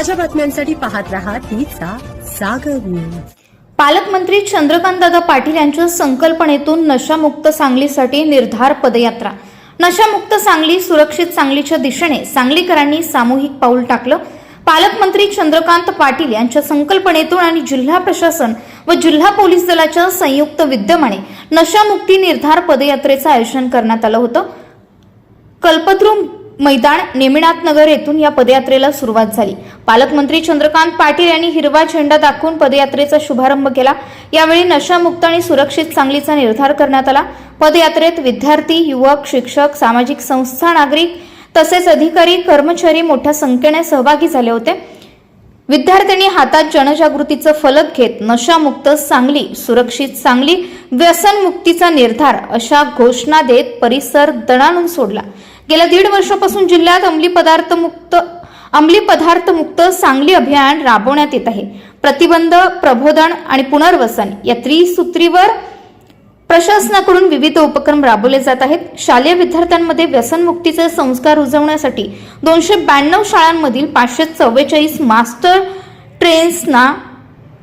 ताज्या बातम्यांसाठी पाहत रहा तीचा सागर न्यूज। पालकमंत्री चंद्रकांतदादा पाटील यांच्या संकल्पनेतून नशामुक्त सांगलीसाठी निर्धार पदयात्रा। नशामुक्त सांगली सुरक्षित सांगलीच्या दिशेने सांगलीकरांनी सामूहिक पाऊल टाकलं। पालकमंत्री चंद्रकांत पाटील यांच्या संकल्पनेतून आणि जिल्हा प्रशासन व जिल्हा पोलीस दलाच्या संयुक्त विद्यमाने नशामुक्ती निर्धार पदयात्रेचं आयोजन करण्यात आलं होतं। कल्पतरू मैदान नेमिनाथ नगर येथून या पदयात्रेला सुरुवात झाली। पालकमंत्री चंद्रकांत पाटील यांनी हिरवा झेंडा दाखवून पदयात्रेचा शुभारंभ केला। यावेळी नशामुक्त आणि सुरक्षित सांगलीचा निर्धार करण्यात आला। पदयात्रेत विद्यार्थी, युवक, शिक्षक, सामाजिक संस्था, नागरिक तसेच अधिकारी, कर्मचारी मोठ्या संख्येने सहभागी झाले होते। विद्यार्थ्यांनी हातात जनजागृतीचं फलक घेत नशामुक्त सांगली, सुरक्षित सांगली, व्यसनमुक्तीचा निर्धार अशा घोषणा देत परिसर दणाणून सोडला। गेल्या 1.5 वर्षापासून जिल्ह्यात अंमली पदार्थ मुक्त सांगली अभियान राबवण्यात येत आहे। प्रतिबंध, प्रबोधन आणि पुनर्वसन या त्रिसूत्रीवर प्रशासनाकडून विविध उपक्रम राबवले जात आहेत। शालेय विद्यार्थ्यांमध्ये व्यसनमुक्तीचे संस्कार रुजवण्यासाठी 292 शाळांमधील 544 मास्टर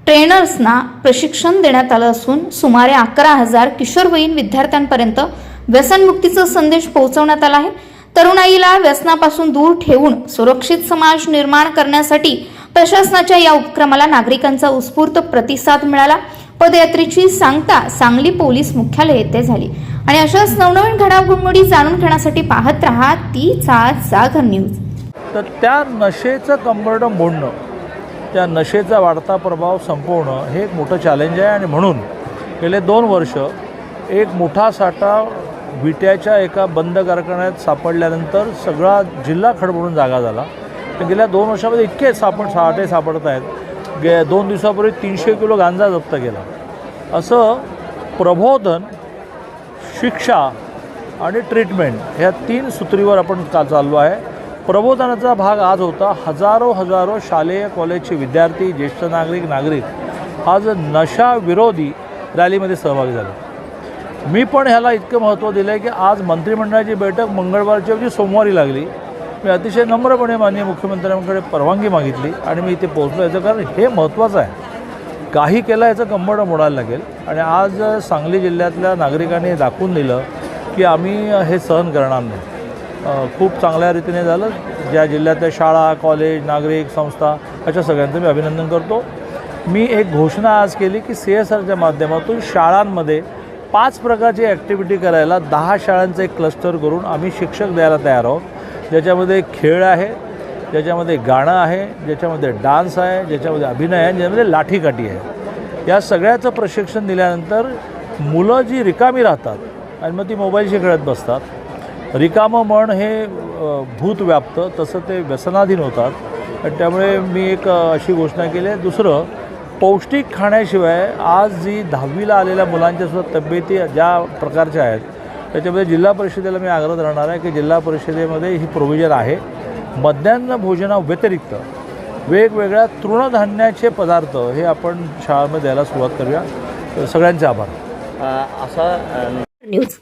ट्रेनर्सना प्रशिक्षण देण्यात आलं असून सुमारे 11,000 किशोरवयीन विद्यार्थ्यांपर्यंत व्यसनमुक्तीचा संदेश पोहोचवण्यात आला आहे। तरुणाईला व्यसनापासून दूर ठेवून सुरक्षित समाज निर्माण करण्यासाठी प्रशासनाच्या या उपक्रमाला नागरिकांचा उत्स्फूर्त प्रतिसाद मिळाला। पदयात्रेची सांगता सांगली पोलीस मुख्यालय येथे झाली आणि अशाच नवनवीन घडामोडी जाणून घेण्यासाठी पाहत रहा तीचा सागर न्यूज। तर त्या नशेचं कंबरडं मोडणं, त्या नशेचा वाढता प्रभाव संपवणं हे एक मोठं चॅलेंज आहे आणि म्हणून गेले 2 वर्ष एक मोठा साठा विट्याच्या एका बंद कारखान्यात सापडल्यानंतर सगळा जिल्हा खडबडून जागा झाला। तर गेल्या 2 वर्षामध्ये इतके साठे सापडत आहेत। 2 दिवसापूर्वी 300 किलो गांजा जप्त केला। असं प्रबोधन, शिक्षा आणि ट्रीटमेंट ह्या 3 सूत्रीवर आपण चाललो आहे। प्रबोधनाचा भाग आज होता। हजारो शालेय कॉलेजचे विद्यार्थी, ज्येष्ठ नागरिक आज नशा विरोधी रॅलीमध्ये सहभागी झाले। मी पण ह्याला इतकं महत्त्व दिलं आहे की आज मंत्रिमंडळाची बैठक मंगळवारच्या ऐवजी सोमवारी लागली। मी अतिशय नम्रपणे माननीय मुख्यमंत्र्यांकडे परवानगी मागितली आणि मी इथे पोहोचलो। याचं कारण हे महत्त्वाचं आहे। काही केलं याचं कंबरडं मोडायला लागेल आणि आज सांगली जिल्ह्यातल्या नागरिकांनी दाखवून दिलं की आम्ही हे सहन करणार नाही। खूप चांगल्या रीतीने झालं। ज्या जिल्ह्यातल्या शाळा, कॉलेज, नागरिक, संस्था अशा सगळ्यांचं मी अभिनंदन करतो। मी एक घोषणा आज केली की CSRच्या माध्यमातून शाळांमध्ये 5 प्रकारची ॲक्टिव्हिटी करायला 10 शाळांचं एक क्लस्टर करून आम्ही शिक्षक द्यायला तयार आहोत। ज्याच्यामध्ये खेळ आहे, ज्याच्यामध्ये गाणं आहे, ज्याच्यामध्ये डान्स आहे, ज्याच्यामध्ये अभिनय आहे, ज्याच्यामध्ये लाठीकाठी आहे। या सगळ्याचं प्रशिक्षण दिल्यानंतर मुलं जी रिकामी राहतात आणि मग ती मोबाईलशी खेळत बसतात, रिकामं मन हे भूत व्यापतं, तसं ते व्यसनाधीन होतात। आणि त्यामुळे मी एक अशी घोषणा केली आहे। दुसरं, पौष्टिक खाण्याशिवाय आज जी 10वीला आलेल्या मुलांच्या सुद्धा तब्येती ज्या प्रकारच्या आहेत त्याच्यामध्ये जिल्हा परिषदेला मी आग्रह राहणार आहे की जिल्हा परिषदेमध्ये ही प्रोव्हिजन आहे। मध्यान्ह भोजनाव्यतिरिक्त वेगवेगळ्या तृणधान्याचे पदार्थ हे आपण शाळांमध्ये द्यायला सुरुवात करूया। सगळ्यांचे आभार। न्यूज।